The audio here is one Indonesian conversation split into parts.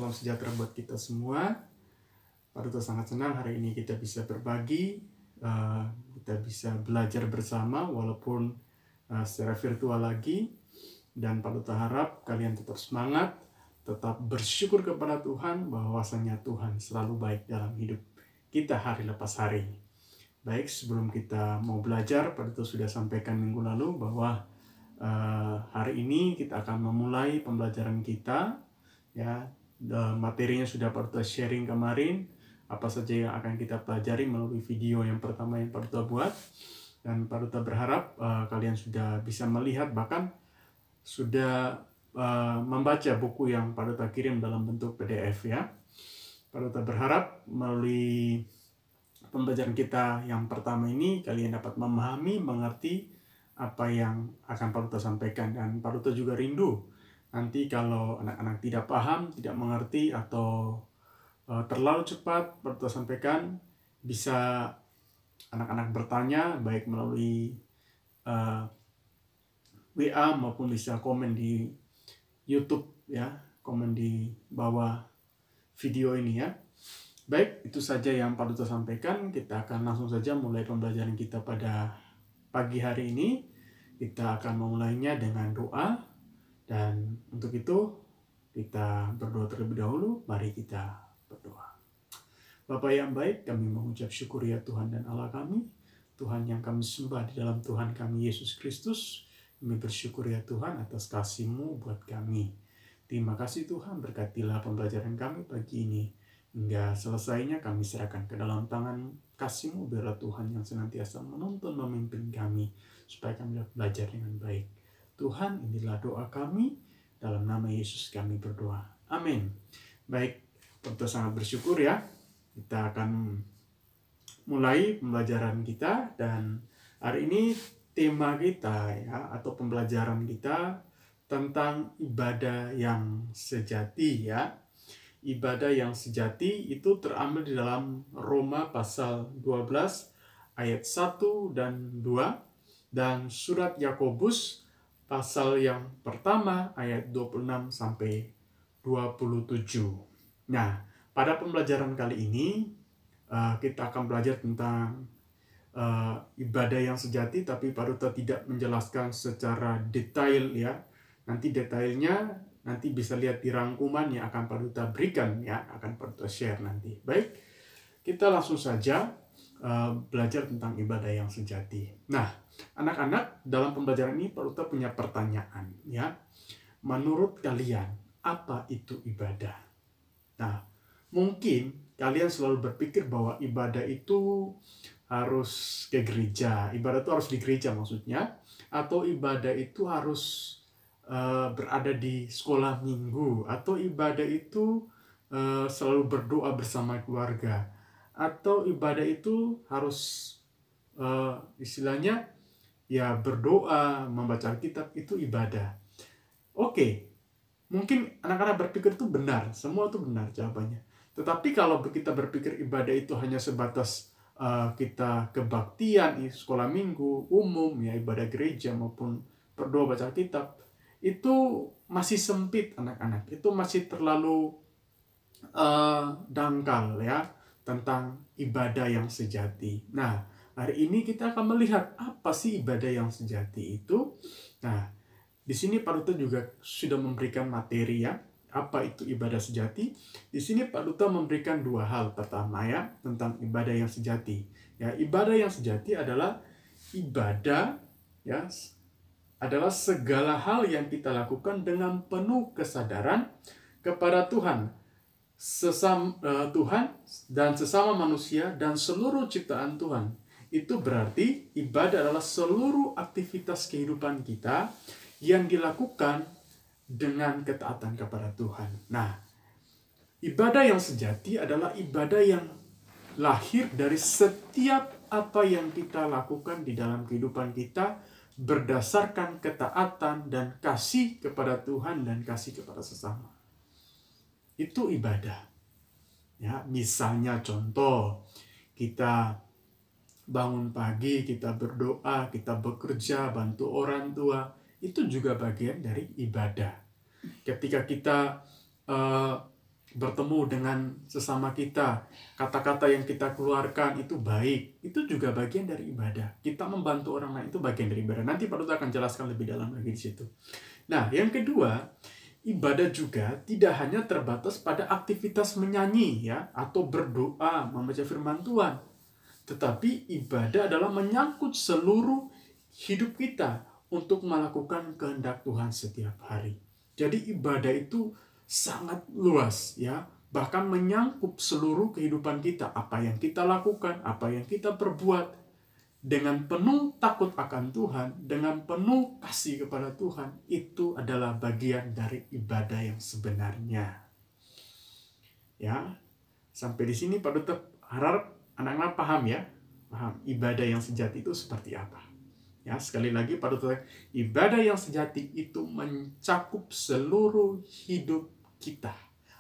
salam sejahtera buat kita semua. Pak Duta sangat senang hari ini kita bisa berbagi, kita bisa belajar bersama walaupun secara virtual lagi. Dan Pak Duta harap kalian tetap semangat, tetap bersyukur kepada Tuhan bahwasanya Tuhan selalu baik dalam hidup kita hari lepas hari. Baik, sebelum kita mau belajar, Pak Duta sudah sampaikan minggu lalu bahwa hari ini kita akan memulai pembelajaran kita. Ya, materinya sudah Pak Duta sharing kemarin, apa saja yang akan kita pelajari melalui video yang pertama yang Pak Duta buat. Dan Pak Duta berharap kalian sudah bisa melihat, bahkan sudah membaca buku yang Pak Duta kirim dalam bentuk PDF ya. Pak Duta berharap melalui pembelajaran kita yang pertama ini kalian dapat memahami, mengerti apa yang akan Pak Duta sampaikan. Dan Pak Duta juga rindu nanti kalau anak-anak tidak paham, tidak mengerti, atau terlalu cepat Pak Duta sampaikan, bisa anak-anak bertanya baik melalui WA maupun bisa komen di YouTube ya, komen di bawah video ini ya. Baik, itu saja yang Pak Duta sampaikan. Kita akan langsung saja mulai pembelajaran kita pada pagi hari ini. Kita akan memulainya dengan doa. Dan untuk itu kita berdoa terlebih dahulu. Mari kita berdoa. Bapa yang baik, kami mengucap syukur ya Tuhan dan Allah kami, Tuhan yang kami sembah di dalam Tuhan kami Yesus Kristus. Kami bersyukur ya Tuhan atas kasih-Mu buat kami. Terima kasih Tuhan, berkatilah pembelajaran kami pagi ini. Hingga selesainya kami serahkan ke dalam tangan kasih-Mu, biarlah Tuhan yang senantiasa menuntun memimpin kami, supaya kami dapat belajar dengan baik. Tuhan, inilah doa kami, dalam nama Yesus kami berdoa. Amin. Baik, tentu sangat bersyukur ya. Kita akan mulai pembelajaran kita, dan hari ini tema kita ya, atau pembelajaran kita tentang ibadah yang sejati ya. Ibadah yang sejati itu terambil di dalam Roma pasal 12 ayat 1 dan 2 dan surat Yakobus pasal yang pertama ayat 26 sampai 27. Nah, pada pembelajaran kali ini kita akan belajar tentang ibadah yang sejati, tapi Pak Duta tidak menjelaskan secara detail ya. Nanti detailnya nanti bisa lihat di rangkuman yang akan Pak Duta berikan ya, akan Pak Duta share nanti. Baik, kita langsung saja belajar tentang ibadah yang sejati. Nah, anak-anak, dalam pembelajaran ini Pak Duta punya pertanyaan ya. Menurut kalian, apa itu ibadah? Nah, mungkin kalian selalu berpikir bahwa ibadah itu harus ke gereja. Ibadah itu harus di gereja maksudnya. Atau ibadah itu harus berada di sekolah minggu. Atau ibadah itu selalu berdoa bersama keluarga. Atau ibadah itu harus istilahnya ya berdoa, membaca Alkitab, itu ibadah. Oke, mungkin anak-anak berpikir itu benar, semua itu benar jawabannya. Tetapi kalau kita berpikir ibadah itu hanya sebatas kita kebaktian, sekolah minggu, umum, ya ibadah gereja maupun berdoa baca Alkitab, itu masih sempit anak-anak. Itu masih terlalu dangkal ya tentang ibadah yang sejati. Nah, hari ini kita akan melihat apa sih ibadah yang sejati itu. Nah, di sini Pak Duta juga sudah memberikan materi ya, apa itu ibadah sejati. Di sini Pak Duta memberikan dua hal. Pertama ya, tentang ibadah yang sejati. Ya, ibadah yang sejati adalah ibadah ya, adalah segala hal yang kita lakukan dengan penuh kesadaran kepada Tuhan. Tuhan dan sesama manusia dan seluruh ciptaan Tuhan. Itu berarti ibadah adalah seluruh aktivitas kehidupan kita yang dilakukan dengan ketaatan kepada Tuhan. Nah, ibadah yang sejati adalah ibadah yang lahir dari setiap apa yang kita lakukan di dalam kehidupan kita berdasarkan ketaatan dan kasih kepada Tuhan dan kasih kepada sesama. Itu ibadah. Ya, misalnya contoh, kita bangun pagi, kita berdoa, kita bekerja, bantu orang tua, itu juga bagian dari ibadah. Ketika kita bertemu dengan sesama kita, kata-kata yang kita keluarkan itu baik, itu juga bagian dari ibadah. Kita membantu orang lain itu bagian dari ibadah. Nanti Pak Duta akan jelaskan lebih dalam lagi di situ. Nah, yang kedua, ibadah juga tidak hanya terbatas pada aktivitas menyanyi ya atau berdoa, membaca firman Tuhan. Tetapi ibadah adalah menyangkut seluruh hidup kita untuk melakukan kehendak Tuhan setiap hari. Jadi ibadah itu sangat luas ya, bahkan menyangkut seluruh kehidupan kita, apa yang kita lakukan, apa yang kita perbuat. Dengan penuh takut akan Tuhan, dengan penuh kasih kepada Tuhan, itu adalah bagian dari ibadah yang sebenarnya. Ya, sampai di sini Pak Duta harap anak-anak paham ya, paham ibadah yang sejati itu seperti apa. Ya, sekali lagi Pak Duta, ibadah yang sejati itu mencakup seluruh hidup kita.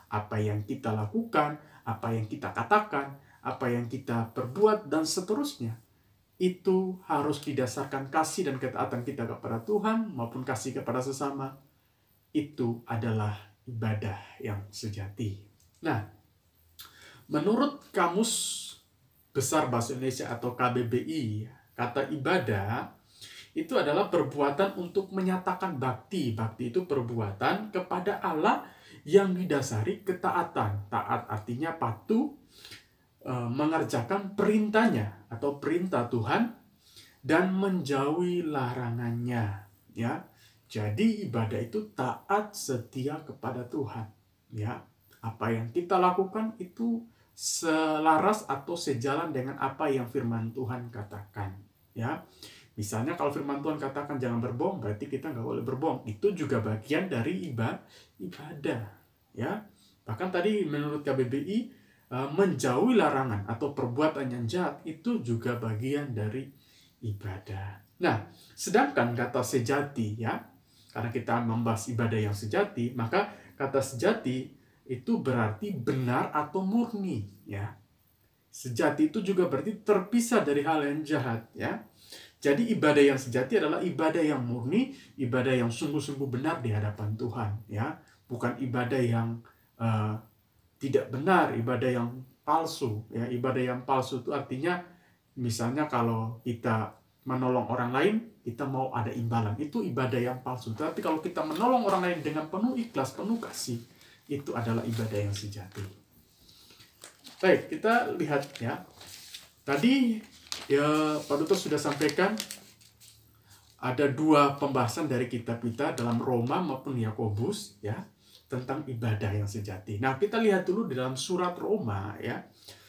Apa yang kita lakukan, apa yang kita katakan, apa yang kita perbuat, dan seterusnya. Itu harus didasarkan kasih dan ketaatan kita kepada Tuhan maupun kasih kepada sesama. Itu adalah ibadah yang sejati. Nah, menurut Kamus Besar Bahasa Indonesia atau KBBI, kata ibadah itu adalah perbuatan untuk menyatakan bakti. Bakti itu perbuatan kepada Allah yang didasari ketaatan. Taat artinya patuh, mengerjakan perintahnya atau perintah Tuhan dan menjauhi larangannya ya. Jadi ibadah itu taat setia kepada Tuhan ya. Apa yang kita lakukan itu selaras atau sejalan dengan apa yang firman Tuhan katakan ya. Misalnya kalau firman Tuhan katakan jangan berbohong, berarti kita nggak boleh berbohong. Itu juga bagian dari ibadah ya. Bahkan tadi menurut KBBI menjauhi larangan atau perbuatan yang jahat itu juga bagian dari ibadah. Nah, sedangkan kata sejati ya, karena kita membahas ibadah yang sejati, maka kata sejati itu berarti benar atau murni ya. Sejati itu juga berarti terpisah dari hal yang jahat ya. Jadi ibadah yang sejati adalah ibadah yang murni, ibadah yang sungguh-sungguh benar di hadapan Tuhan ya. Bukan ibadah yang tidak benar, ibadah yang palsu ya. Ibadah yang palsu itu artinya misalnya kalau kita menolong orang lain, kita mau ada imbalan, itu ibadah yang palsu. Tapi kalau kita menolong orang lain dengan penuh ikhlas, penuh kasih, itu adalah ibadah yang sejati. Baik, kita lihat ya. Tadi ya Pak Duta sudah sampaikan ada dua pembahasan dari kitab kita dalam Roma maupun Yakobus ya, tentang ibadah yang sejati. Nah, kita lihat dulu di dalam surat Roma ya.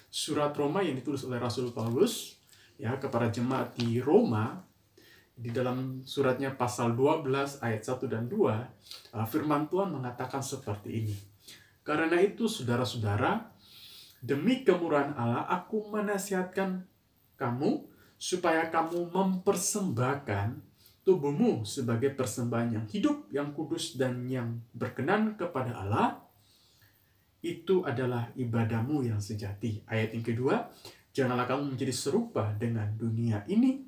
Surat Roma yang ditulis oleh Rasul Paulus ya kepada jemaat di Roma. Di dalam suratnya pasal 12 ayat 1 dan 2, firman Tuhan mengatakan seperti ini. Karena itu saudara-saudara, demi kemurahan Allah aku menasihatkan kamu supaya kamu mempersembahkan tubuhmu sebagai persembahan yang hidup, yang kudus, dan yang berkenan kepada Allah. Itu adalah ibadahmu yang sejati. Ayat yang kedua, janganlah kamu menjadi serupa dengan dunia ini,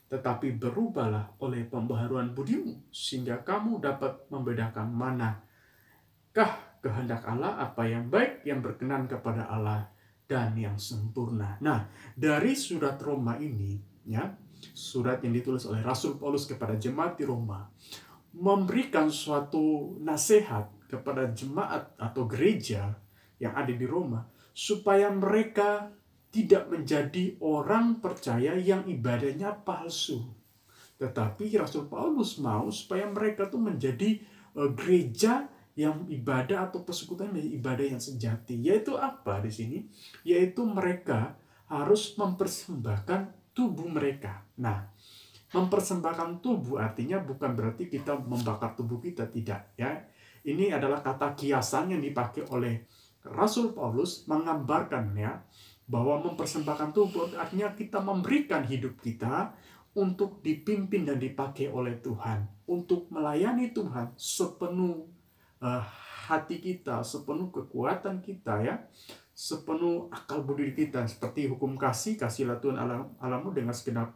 tetapi berubahlah oleh pembaharuan budimu, sehingga kamu dapat membedakan manakah kehendak Allah, apa yang baik, yang berkenan kepada Allah, dan yang sempurna. Nah, dari surat Roma ini, ya, surat yang ditulis oleh Rasul Paulus kepada jemaat di Roma, memberikan suatu nasihat kepada jemaat atau gereja yang ada di Roma, supaya mereka tidak menjadi orang percaya yang ibadahnya palsu. Tetapi Rasul Paulus mau supaya mereka tuh menjadi gereja yang ibadah atau persekutuan menjadi ibadah yang sejati. Yaitu apa di sini? Yaitu mereka harus mempersembahkan tubuh mereka. Nah, mempersembahkan tubuh artinya bukan berarti kita membakar tubuh kita, tidak ya. Ini adalah kata kiasan yang dipakai oleh Rasul Paulus menggambarkan ya bahwa mempersembahkan tubuh artinya kita memberikan hidup kita untuk dipimpin dan dipakai oleh Tuhan, untuk melayani Tuhan sepenuh hati kita, sepenuh kekuatan kita ya, sepenuh akal budi kita, seperti hukum kasihlah Tuhan Allahmu dengan segenap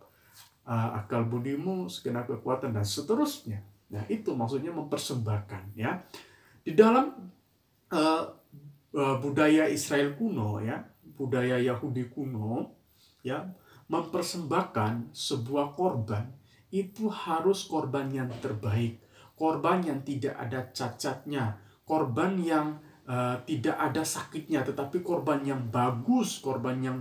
akal budimu, segenap kekuatan, dan seterusnya. Nah, itu maksudnya mempersembahkan ya. Di dalam budaya Israel kuno ya, budaya Yahudi kuno ya, mempersembahkan sebuah korban itu harus korban yang terbaik, korban yang tidak ada cacatnya, korban yang tidak ada sakitnya, tetapi korban yang bagus, korban yang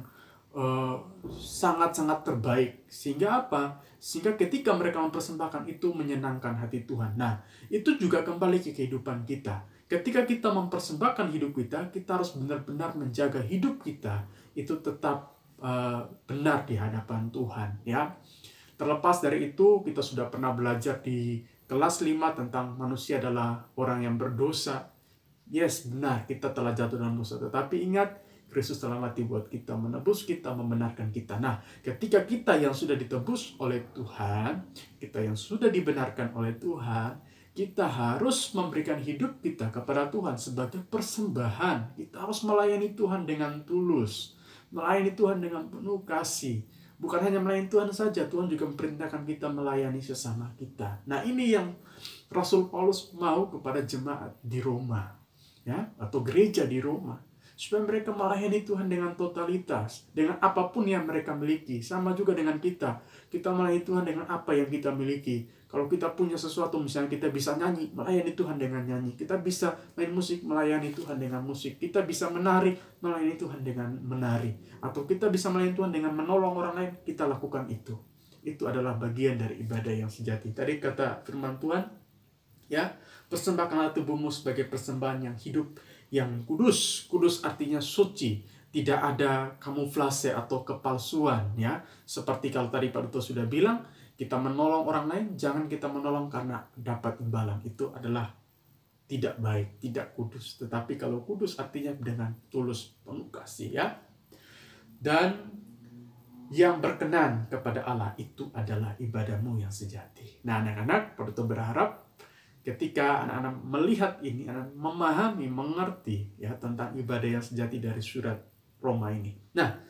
sangat-sangat terbaik. Sehingga apa? Sehingga ketika mereka mempersembahkan itu menyenangkan hati Tuhan. Nah, itu juga kembali ke kehidupan kita. Ketika kita mempersembahkan hidup kita, kita harus benar-benar menjaga hidup kita itu tetap benar di hadapan Tuhan, ya. Terlepas dari itu, kita sudah pernah belajar di kelas 5 tentang manusia adalah orang yang berdosa. Yes, benar, kita telah jatuh dalam dosa. Tetapi ingat, Kristus telah mati buat kita, menebus kita, membenarkan kita. Nah, ketika kita yang sudah ditebus oleh Tuhan, kita yang sudah dibenarkan oleh Tuhan, kita harus memberikan hidup kita kepada Tuhan sebagai persembahan. Kita harus melayani Tuhan dengan tulus, melayani Tuhan dengan penuh kasih. Bukan hanya melayani Tuhan saja, Tuhan juga memerintahkan kita melayani sesama kita. Nah, ini yang Rasul Paulus mau kepada jemaat di Roma, ya, atau gereja di Roma, supaya mereka melayani Tuhan dengan totalitas, dengan apapun yang mereka miliki. Sama juga dengan kita melayani Tuhan dengan apa yang kita miliki. Kalau kita punya sesuatu, misalnya kita bisa nyanyi, melayani Tuhan dengan nyanyi. Kita bisa main musik, melayani Tuhan dengan musik. Kita bisa menari, melayani Tuhan dengan menari. Atau kita bisa melayani Tuhan dengan menolong orang lain, kita lakukan itu. Itu adalah bagian dari ibadah yang sejati. Tadi kata firman Tuhan, ya, persembahkanlah tubuhmu sebagai persembahan yang hidup, yang kudus. Kudus artinya suci, tidak ada kamuflase atau kepalsuan, ya. Seperti kalau tadi Pak Duto sudah bilang, kita menolong orang lain, jangan kita menolong karena dapat imbalan. Itu adalah tidak baik, tidak kudus. Tetapi kalau kudus artinya dengan tulus, penuh kasih, ya. Dan yang berkenan kepada Allah itu adalah ibadahmu yang sejati. Nah, anak-anak, Pak Duto berharap ketika anak-anak melihat ini, anak memahami, mengerti ya tentang ibadah yang sejati dari surat Roma ini. Nah,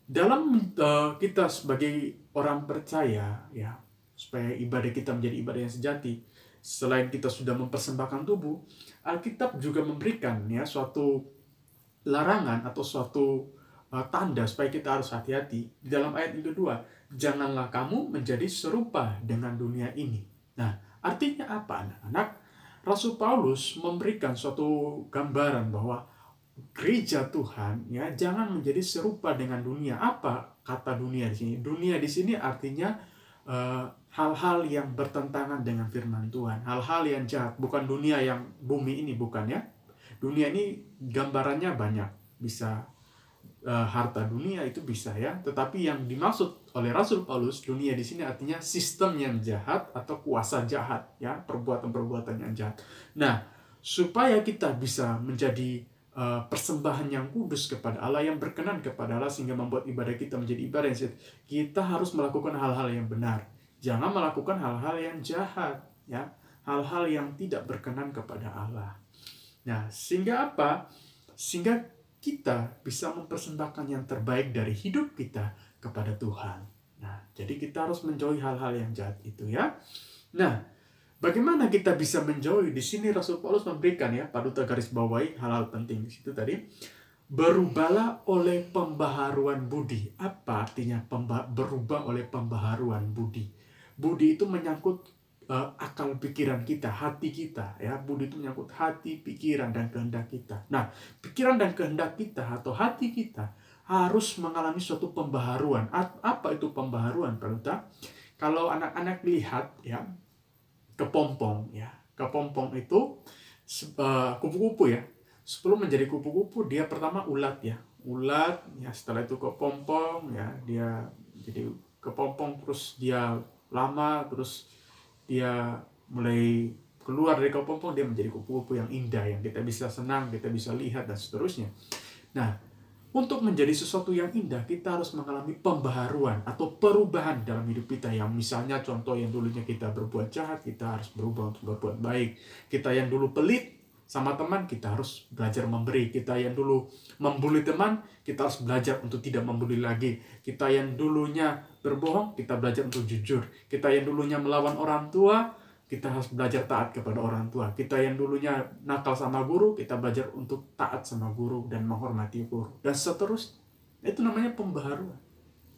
dalam kita sebagai orang percaya, ya, supaya ibadah kita menjadi ibadah yang sejati, selain kita sudah mempersembahkan tubuh, Alkitab juga memberikan ya suatu larangan atau suatu tanda supaya kita harus hati-hati. Di dalam ayat yang kedua, janganlah kamu menjadi serupa dengan dunia ini. Nah, artinya apa, anak-anak? Rasul Paulus memberikan suatu gambaran bahwa gereja Tuhan ya jangan menjadi serupa dengan dunia. Apa kata dunia di sini? Dunia di sini artinya hal-hal yang bertentangan dengan firman Tuhan, hal-hal yang jahat. Bukan dunia yang bumi ini, bukan ya. Dunia ini gambarannya banyak, bisa harta dunia itu bisa ya. Tetapi yang dimaksud oleh Rasul Paulus, dunia di sini artinya sistem yang jahat atau kuasa jahat ya, perbuatan-perbuatan yang jahat. Nah, supaya kita bisa menjadi persembahan yang kudus kepada Allah, yang berkenan kepada Allah, sehingga membuat ibadah kita menjadi ibadah yang sejati, kita harus melakukan hal-hal yang benar. Jangan melakukan hal-hal yang jahat, ya, hal-hal yang tidak berkenan kepada Allah. Nah, sehingga apa? Sehingga kita bisa mempersembahkan yang terbaik dari hidup kita kepada Tuhan. Nah, jadi kita harus menjauhi hal-hal yang jahat itu ya. Nah, bagaimana kita bisa menjauhi? Di sini Rasul Paulus memberikan ya, Pak Duta garis bawahi hal-hal penting di situ tadi. Berubahlah oleh pembaharuan budi. Apa artinya berubah oleh pembaharuan budi? Budi itu menyangkut akal pikiran kita, hati kita ya. Budi itu menyangkut hati, pikiran, dan kehendak kita. Nah, pikiran dan kehendak kita atau hati kita harus mengalami suatu pembaharuan. Apa itu pembaharuan, Pak Duta? Kalau anak-anak lihat ya, kepompong ya. Kepompong itu kupu-kupu ya. Sebelum menjadi kupu-kupu dia pertama ulat ya. Ulat ya, setelah itu kepompong ya, dia jadi kepompong, terus dia lama, terus dia mulai keluar dari kepompong, dia menjadi kupu-kupu yang indah, yang kita bisa senang, kita bisa lihat, dan seterusnya. Nah, untuk menjadi sesuatu yang indah, kita harus mengalami pembaharuan atau perubahan dalam hidup kita. Yang misalnya contoh yang dulunya kita berbuat jahat, kita harus berubah untuk berbuat baik. Kita yang dulu pelit sama teman, kita harus belajar memberi. Kita yang dulu membuli teman, kita harus belajar untuk tidak membuli lagi. Kita yang dulunya berbohong, kita belajar untuk jujur. Kita yang dulunya melawan orang tua, kita harus belajar taat kepada orang tua. Kita yang dulunya nakal sama guru, kita belajar untuk taat sama guru dan menghormati guru. Dan seterusnya. Itu namanya pembaharuan.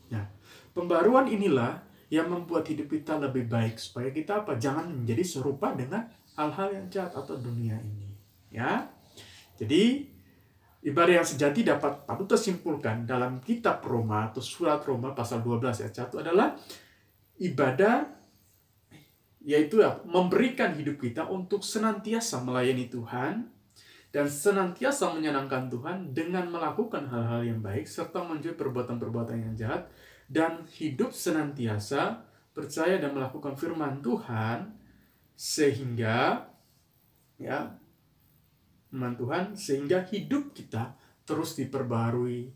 Nah, pembaharuan inilah yang membuat hidup kita lebih baik. Supaya kita apa? Jangan menjadi serupa dengan hal-hal yang jahat atau dunia ini. Ya. Jadi, ibadah yang sejati dapat patut tersimpulkan dalam kitab Roma atau surat Roma pasal 12 ayat 1 adalah ibadah, yaitu memberikan hidup kita untuk senantiasa melayani Tuhan dan senantiasa menyenangkan Tuhan dengan melakukan hal-hal yang baik serta menjauhi perbuatan-perbuatan yang jahat dan hidup senantiasa percaya dan melakukan firman Tuhan sehingga sehingga hidup kita terus diperbarui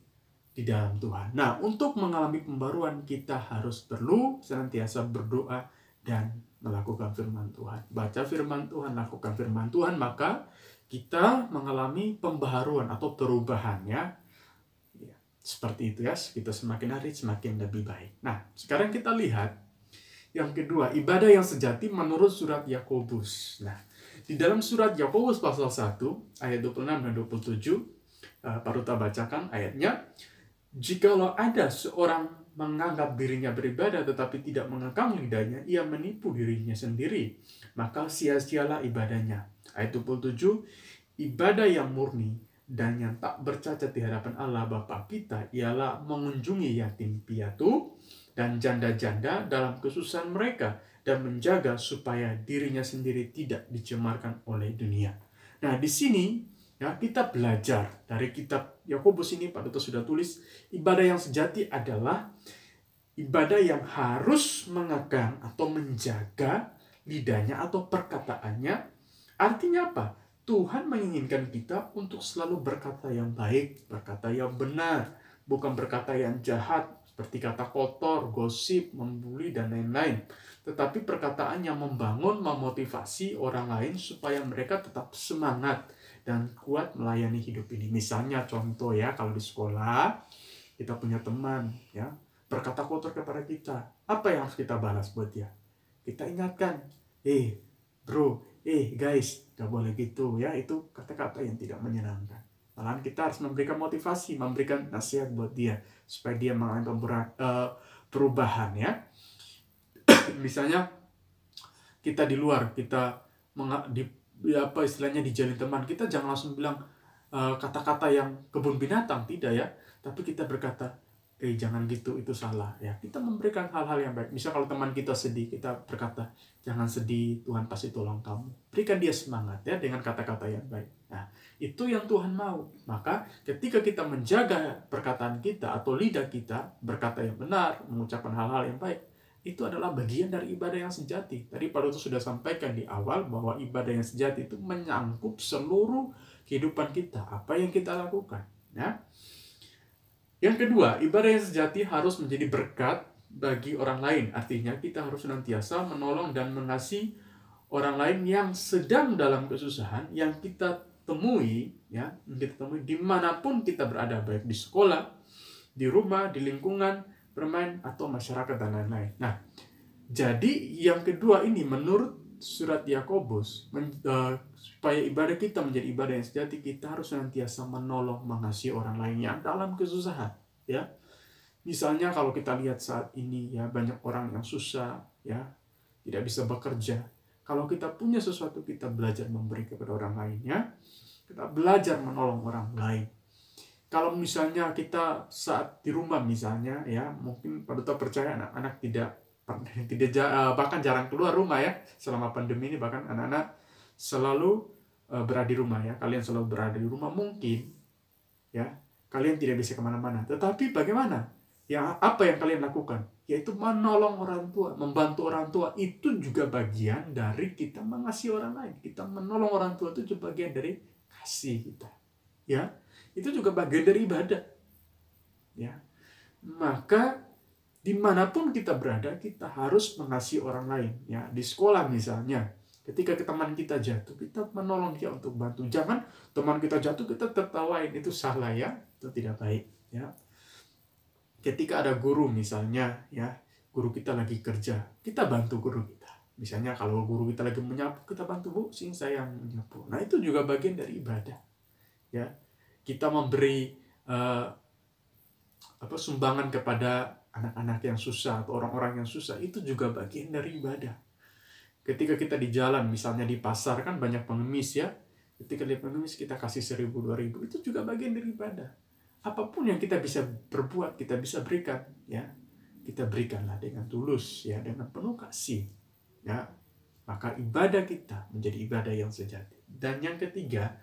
di dalam Tuhan. Nah, untuk mengalami pembaruan kita harus perlu senantiasa berdoa dan melakukan firman Tuhan. Baca firman Tuhan, lakukan firman Tuhan, maka kita mengalami pembaharuan atau perubahan ya. Seperti itu ya, kita semakin hari semakin lebih baik. Nah, sekarang kita lihat yang kedua, ibadah yang sejati menurut surat Yakobus. Nah, di dalam surat Yakobus pasal 1 ayat 26 dan 27, Pak Ruta bacakan ayatnya. Jikalau ada seorang menganggap dirinya beribadah tetapi tidak mengekang lidahnya, ia menipu dirinya sendiri, maka sia-sialah ibadahnya. Ayat 27, ibadah yang murni dan yang tak bercacat di hadapan Allah Bapa kita ialah mengunjungi yatim piatu dan janda-janda dalam kesusahan mereka dan menjaga supaya dirinya sendiri tidak dicemarkan oleh dunia. Nah, di sini ya kita belajar dari kitab Yakobus ini, Pak Duto sudah tulis, ibadah yang sejati adalah ibadah yang harus mengekang atau menjaga lidahnya atau perkataannya. Artinya apa? Tuhan menginginkan kita untuk selalu berkata yang baik, berkata yang benar, bukan berkata yang jahat, seperti kata kotor, gosip, membuli, dan lain-lain. Tetapi perkataan yang membangun, memotivasi orang lain supaya mereka tetap semangat dan kuat melayani hidup ini. Misalnya contoh ya, kalau di sekolah kita punya teman ya berkata kotor kepada kita, apa yang harus kita balas buat dia? Kita ingatkan, bro, guys, gak boleh gitu ya, itu kata-kata yang tidak menyenangkan. Malahan kita harus memberikan motivasi, memberikan nasihat buat dia supaya dia mengalami perubahan ya. Misalnya kita di luar, kita istilahnya dijalin teman, kita jangan langsung bilang kata-kata yang kebun binatang, tidak ya, tapi kita berkata, jangan gitu, itu salah ya. Kita memberikan hal-hal yang baik. Misal kalau teman kita sedih, kita berkata, jangan sedih, Tuhan pasti tolong kamu. Berikan dia semangat ya dengan kata-kata yang baik. Nah, itu yang Tuhan mau. Maka ketika kita menjaga perkataan kita atau lidah kita, berkata yang benar, mengucapkan hal-hal yang baik, itu adalah bagian dari ibadah yang sejati. Tadi Pak Duto sudah sampaikan di awal bahwa ibadah yang sejati itu menyangkup seluruh kehidupan kita, apa yang kita lakukan ya. Yang kedua, ibadah yang sejati harus menjadi berkat bagi orang lain. Artinya kita harus senantiasa menolong dan mengasihi orang lain yang sedang dalam kesusahan, yang kita temui ya, dimanapun kita berada, baik di sekolah, di rumah, di lingkungan bermain atau masyarakat dan lain-lain. Nah, jadi yang kedua ini menurut surat Yakobus, supaya ibadah kita menjadi ibadah yang sejati, kita harus senantiasa menolong, mengasihi orang lain yang dalam kesusahan ya. Misalnya kalau kita lihat saat ini ya, banyak orang yang susah ya, tidak bisa bekerja. Kalau kita punya sesuatu, kita belajar memberi kepada orang lainnya, kita belajar menolong orang lain. Kalau misalnya kita saat di rumah misalnya ya, mungkin Pak Duto percaya anak-anak bahkan jarang keluar rumah ya selama pandemi ini, bahkan anak-anak selalu berada di rumah ya. Kalian selalu berada di rumah, mungkin ya kalian tidak bisa kemana-mana. Tetapi bagaimana? Apa yang kalian lakukan? Yaitu menolong orang tua, membantu orang tua. Itu juga bagian dari kita mengasihi orang lain. Kita menolong orang tua itu juga bagian dari kasih kita ya. Itu juga bagian dari ibadah ya. Maka dimanapun kita berada, kita harus mengasihi orang lain ya. Di sekolah misalnya, ketika teman kita jatuh, kita menolong dia untuk bantu. Jangan teman kita jatuh kita tertawain, itu salah ya, itu tidak baik ya. Ketika ada guru misalnya ya, guru kita lagi kerja, kita bantu guru kita Misalnya kalau guru kita lagi menyapu, kita bantu, Bu, sini saya yang menyapu. Nah, itu juga bagian dari ibadah. Ya, kita memberi sumbangan kepada anak-anak yang susah atau orang-orang yang susah, itu juga bagian dari ibadah. Ketika kita di jalan, misalnya di pasar kan banyak pengemis ya. Ketika lihat pengemis kita kasih 1.000, 2.000, itu juga bagian dari ibadah. Apapun yang kita bisa berbuat, kita bisa berikan, ya. Kita berikanlah dengan tulus, ya, dengan penuh kasih, ya. Maka ibadah kita menjadi ibadah yang sejati. Dan yang ketiga,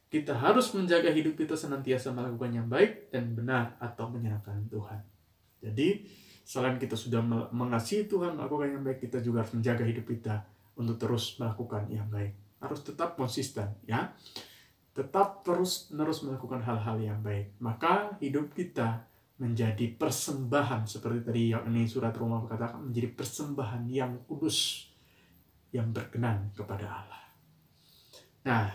kita harus menjaga hidup kita senantiasa melakukan yang baik dan benar atau menyenangkan Tuhan. Jadi, selain kita sudah mengasihi Tuhan, melakukan yang baik, kita juga harus menjaga hidup kita untuk terus melakukan yang baik. Harus tetap konsisten, ya. Tetap terus-menerus melakukan hal-hal yang baik. Maka hidup kita menjadi persembahan, seperti tadi yang ini surat Roma berkatakan, menjadi persembahan yang kudus, yang berkenan kepada Allah. Nah,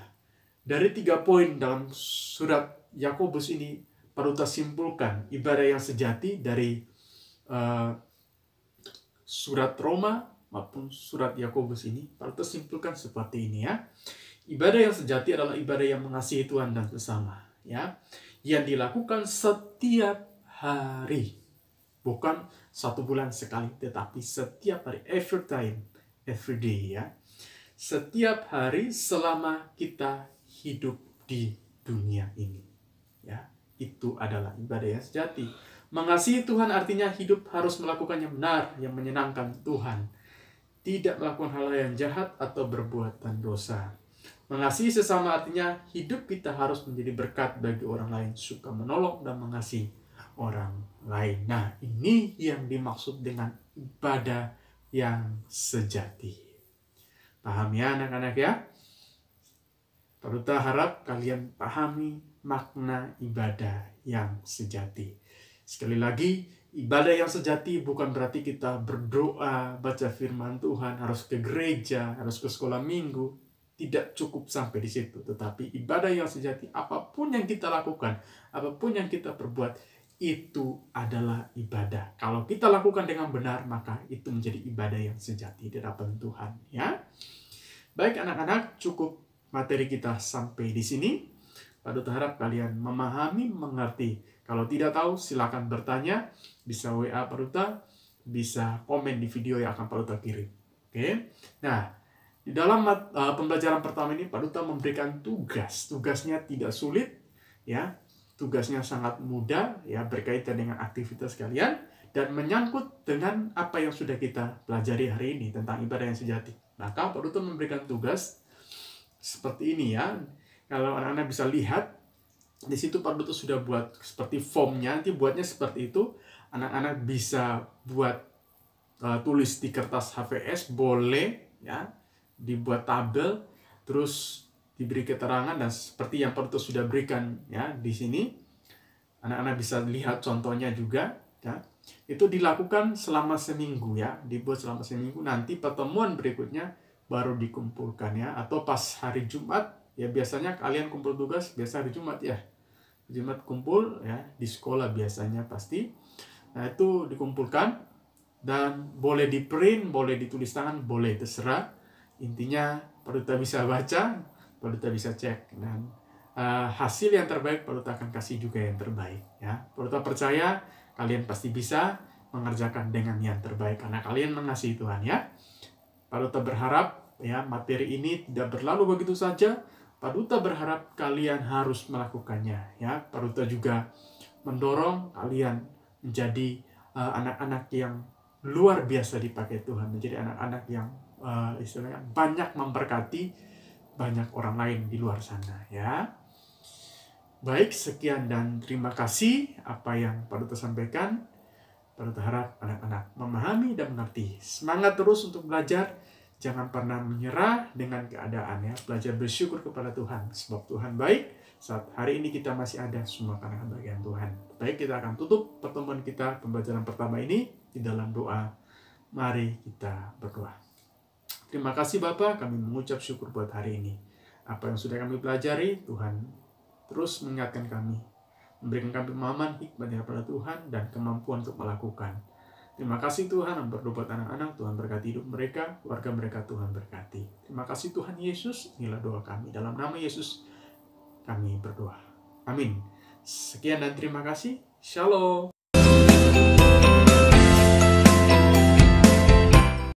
dari 3 poin dalam surat Yakobus ini, perlu kita simpulkan ibadah yang sejati dari surat Roma maupun surat Yakobus ini. Perlu kita simpulkan seperti ini, ya. Ibadah yang sejati adalah ibadah yang mengasihi Tuhan dan sesama, ya, yang dilakukan setiap hari, bukan 1 bulan sekali, tetapi setiap hari, every time, every day, ya. Setiap hari selama kita hidup di dunia ini, ya. Itu adalah ibadah yang sejati. Mengasihi Tuhan artinya hidup harus melakukan yang benar, yang menyenangkan Tuhan. Tidak melakukan hal yang jahat atau berbuatan dosa. Mengasihi sesama artinya hidup kita harus menjadi berkat bagi orang lain, suka menolong dan mengasihi orang lain. Nah, ini yang dimaksud dengan ibadah yang sejati. Paham ya anak-anak ya? Perlu harap kalian pahami makna ibadah yang sejati. Sekali lagi, ibadah yang sejati bukan berarti kita berdoa, baca firman Tuhan, harus ke gereja, harus ke sekolah minggu. Tidak cukup sampai di situ. Tetapi ibadah yang sejati, apapun yang kita lakukan, apapun yang kita perbuat, itu adalah ibadah. Kalau kita lakukan dengan benar, maka itu menjadi ibadah yang sejati di hadapan Tuhan. Ya, baik anak-anak, cukup materi kita sampai di sini. Pada harap kalian memahami, mengerti. Kalau tidak tahu, silakan bertanya. Bisa WA Paduta, bisa komen di video yang akan Paduta kirim. Oke. Nah, di dalam pembelajaran pertama ini, Paduta memberikan tugas. Tugasnya tidak sulit, ya. Tugasnya sangat mudah, ya, berkaitan dengan aktivitas kalian dan menyangkut dengan apa yang sudah kita pelajari hari ini tentang ibadah yang sejati. Maka Paduta memberikan tugas seperti ini, ya. Kalau anak-anak bisa lihat, di situ Paduta sudah buat seperti formnya. Nanti buatnya seperti itu. Anak-anak bisa buat tulis di kertas HVS, boleh, ya, dibuat tabel, terus diberi keterangan, dan seperti yang Paduta sudah berikan, ya, di sini. Anak-anak bisa lihat contohnya juga, ya. Itu dilakukan selama seminggu, ya, dibuat selama seminggu. Nanti pertemuan berikutnya baru dikumpulkan, ya, atau pas hari Jumat, ya, biasanya kalian kumpul tugas biasa hari Jumat, ya. Jumat kumpul, ya, di sekolah biasanya pasti. Nah, itu dikumpulkan dan boleh di print, boleh ditulis tangan, boleh, terserah. Intinya Paduta bisa baca, Paduta bisa cek, dan hasil yang terbaik Paduta akan kasih juga yang terbaik, ya. Paduta percaya kalian pasti bisa mengerjakan dengan yang terbaik karena kalian mengasihi Tuhan, ya. Paduta berharap, ya, materi ini tidak berlalu begitu saja. Paduta berharap kalian harus melakukannya, ya. Paduta juga mendorong kalian menjadi anak-anak yang luar biasa dipakai Tuhan, menjadi anak-anak yang istilahnya banyak memberkati banyak orang lain di luar sana, ya. Baik, sekian dan terima kasih apa yang Paduta sampaikan. Paduta harap anak-anak memahami dan mengerti. Semangat terus untuk belajar. Jangan pernah menyerah dengan keadaan, ya. Belajar bersyukur kepada Tuhan, sebab Tuhan baik. Saat hari ini kita masih ada, semua karena kebahagiaan Tuhan. Baik, kita akan tutup pertemuan kita, pembelajaran pertama ini, di dalam doa. Mari kita berdoa. Terima kasih Bapa, kami mengucap syukur buat hari ini. Apa yang sudah kami pelajari, Tuhan terus mengingatkan kami. Memberikan kami pemahaman, hikmat daripada Tuhan, dan kemampuan untuk melakukan. Terima kasih Tuhan berdoa buat anak-anak, Tuhan berkati hidup mereka, keluarga mereka Tuhan berkati. Terima kasih Tuhan Yesus, inilah doa kami. Dalam nama Yesus kami berdoa. Amin. Sekian dan terima kasih. Shalom.